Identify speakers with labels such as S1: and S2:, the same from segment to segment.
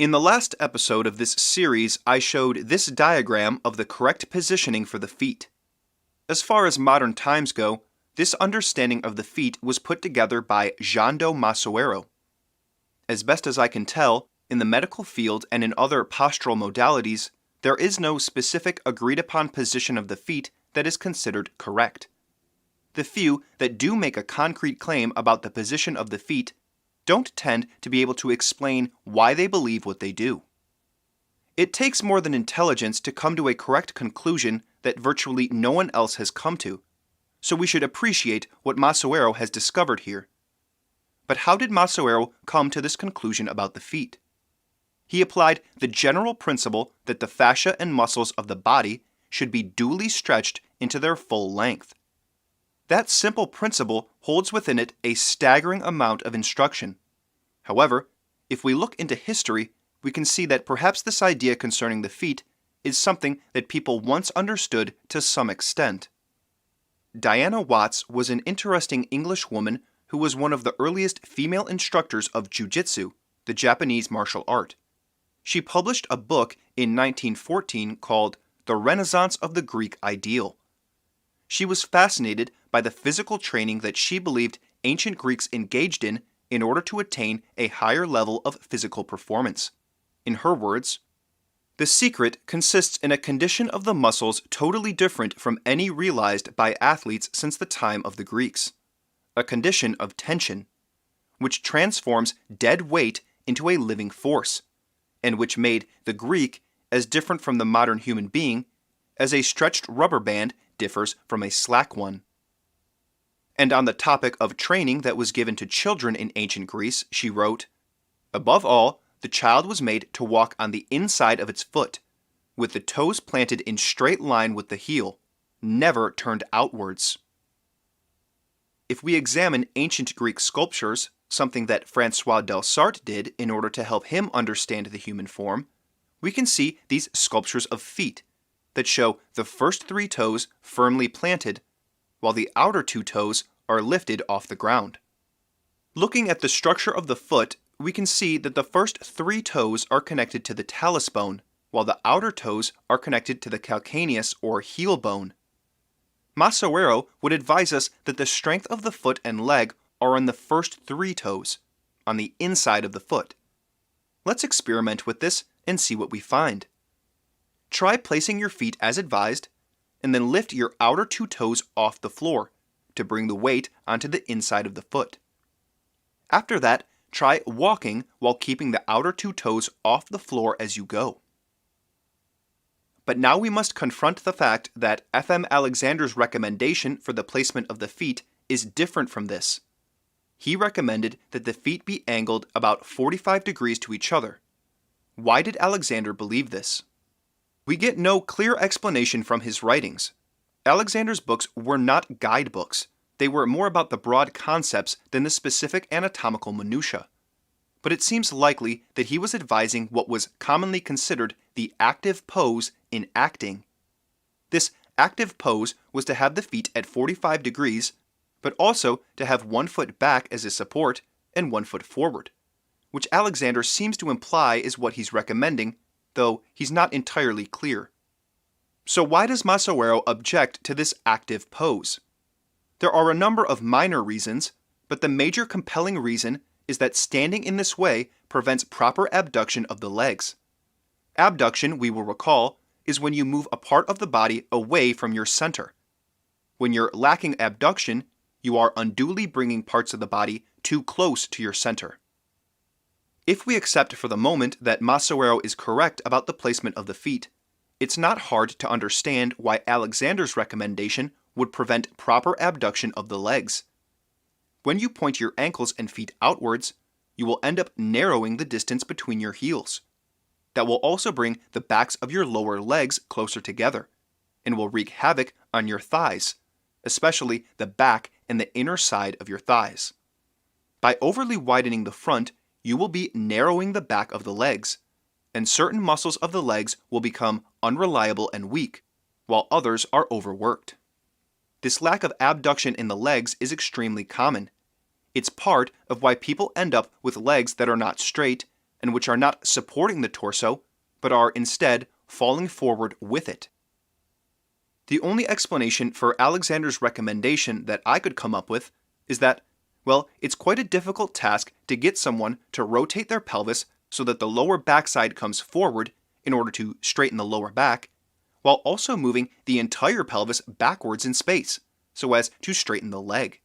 S1: In the last episode of this series, I showed this diagram of the correct positioning for the feet. As far as modern times go, this understanding of the feet was put together by João Massoero. As best as I can tell, in the medical field and in other postural modalities, there is no specific agreed-upon position of the feet that is considered correct. The few that do make a concrete claim about the position of the feet don't tend to be able to explain why they believe what they do. It takes more than intelligence to come to a correct conclusion that virtually no one else has come to, so we should appreciate what Massoero has discovered here. But how did Massoero come to this conclusion about the feet? He applied the general principle that the fascia and muscles of the body should be duly stretched into their full length. That simple principle holds within it a staggering amount of instruction. However, if we look into history, we can see that perhaps this idea concerning the feet is something that people once understood to some extent. Diana Watts was an interesting English woman who was one of the earliest female instructors of jiu-jitsu, the Japanese martial art. She published a book in 1914 called The Renaissance of the Greek Ideal. She was fascinated by the physical training that she believed ancient Greeks engaged in order to attain a higher level of physical performance. In her words, "The secret consists in a condition of the muscles totally different from any realized by athletes since the time of the Greeks, a condition of tension, which transforms dead weight into a living force, and which made the Greek as different from the modern human being as a stretched rubber band differs from a slack one." And on the topic of training that was given to children in ancient Greece, she wrote, "Above all, the child was made to walk on the inside of its foot, with the toes planted in straight line with the heel, never turned outwards." If we examine ancient Greek sculptures, something that François Delsarte did in order to help him understand the human form, we can see these sculptures of feet that show the first 3 toes firmly planted, while the outer 2 toes are lifted off the ground. Looking at the structure of the foot, we can see that the first 3 toes are connected to the talus bone, while the outer toes are connected to the calcaneus or heel bone. Massoero would advise us that the strength of the foot and leg are on the first 3 toes, on the inside of the foot. Let's experiment with this and see what we find. Try placing your feet as advised, and then lift your outer 2 toes off the floor to bring the weight onto the inside of the foot. After that, try walking while keeping the outer 2 toes off the floor as you go. But now we must confront the fact that F.M. Alexander's recommendation for the placement of the feet is different from this. He recommended that the feet be angled about 45 degrees to each other. Why did Alexander believe this? We get no clear explanation from his writings. Alexander's books were not guidebooks. They were more about the broad concepts than the specific anatomical minutiae. But it seems likely that he was advising what was commonly considered the active pose in acting. This active pose was to have the feet at 45 degrees, but also to have 1 foot back as a support and 1 foot forward, which Alexander seems to imply is what he's recommending, though he's not entirely clear. So why does Massoero object to this active pose? There are a number of minor reasons, but the major compelling reason is that standing in this way prevents proper abduction of the legs. Abduction, we will recall, is when you move a part of the body away from your center. When you're lacking abduction, you are unduly bringing parts of the body too close to your center. If we accept for the moment that Massoero is correct about the placement of the feet, it's not hard to understand why Alexander's recommendation would prevent proper abduction of the legs. When you point your ankles and feet outwards, you will end up narrowing the distance between your heels. That will also bring the backs of your lower legs closer together, and will wreak havoc on your thighs, especially the back and the inner side of your thighs. By overly widening the front, you will be narrowing the back of the legs, and certain muscles of the legs will become unreliable and weak, while others are overworked. This lack of abduction in the legs is extremely common. It's part of why people end up with legs that are not straight and which are not supporting the torso, but are instead falling forward with it. The only explanation for Alexander's recommendation that I could come up with is that, well, it's quite a difficult task to get someone to rotate their pelvis so that the lower backside comes forward in order to straighten the lower back, while also moving the entire pelvis backwards in space so as to straighten the leg.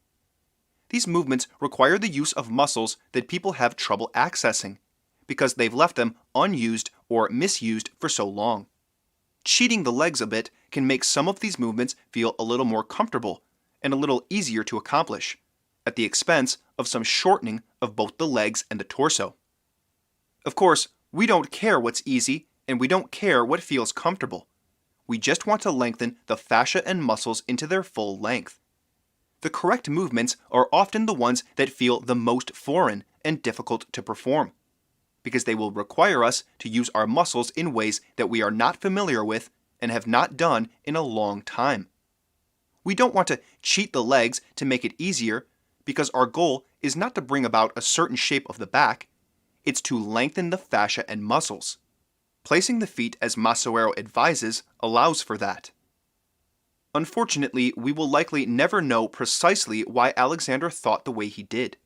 S1: These movements require the use of muscles that people have trouble accessing because they've left them unused or misused for so long. Cheating the legs a bit can make some of these movements feel a little more comfortable and a little easier to accomplish, at the expense of some shortening of both the legs and the torso. Of course, we don't care what's easy and we don't care what feels comfortable. We just want to lengthen the fascia and muscles into their full length. The correct movements are often the ones that feel the most foreign and difficult to perform, because they will require us to use our muscles in ways that we are not familiar with and have not done in a long time. We don't want to cheat the legs to make it easier, because our goal is not to bring about a certain shape of the back, it's to lengthen the fascia and muscles. Placing the feet as Massaro advises allows for that. Unfortunately, we will likely never know precisely why Alexander thought the way he did.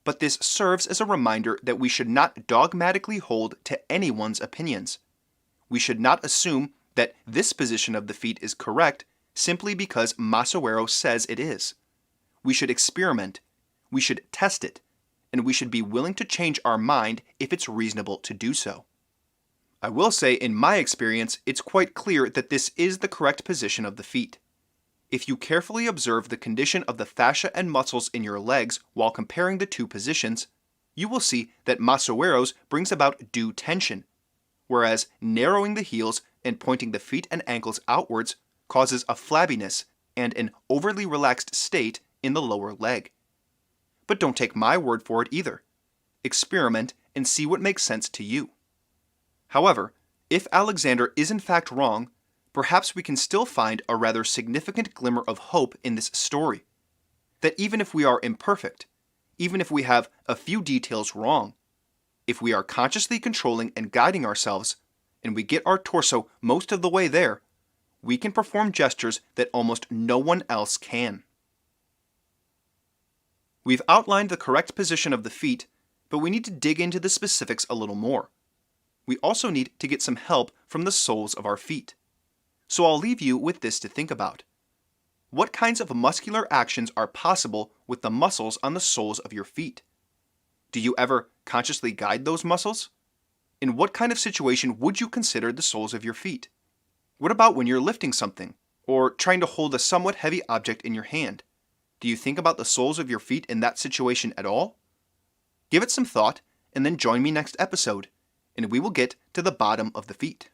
S1: But this serves as a reminder that we should not dogmatically hold to anyone's opinions. We should not assume that this position of the feet is correct simply because Massaro says it is. We should experiment, we should test it, and we should be willing to change our mind if it's reasonable to do so. I will say, in my experience, it's quite clear that this is the correct position of the feet. If you carefully observe the condition of the fascia and muscles in your legs while comparing the two positions, you will see that Massaro's brings about due tension, whereas narrowing the heels and pointing the feet and ankles outwards causes a flabbiness and an overly relaxed state in the lower leg. But don't take my word for it either. Experiment and see what makes sense to you. However, if Alexander is in fact wrong, perhaps we can still find a rather significant glimmer of hope in this story. That even if we are imperfect, even if we have a few details wrong, if we are consciously controlling and guiding ourselves, and we get our torso most of the way there, we can perform gestures that almost no one else can. We've outlined the correct position of the feet, but we need to dig into the specifics a little more. We also need to get some help from the soles of our feet. So I'll leave you with this to think about. What kinds of muscular actions are possible with the muscles on the soles of your feet? Do you ever consciously guide those muscles? In what kind of situation would you consider the soles of your feet? What about when you're lifting something, or trying to hold a somewhat heavy object in your hand? Do you think about the soles of your feet in that situation at all? Give it some thought, and then join me next episode, and we will get to the bottom of the feet.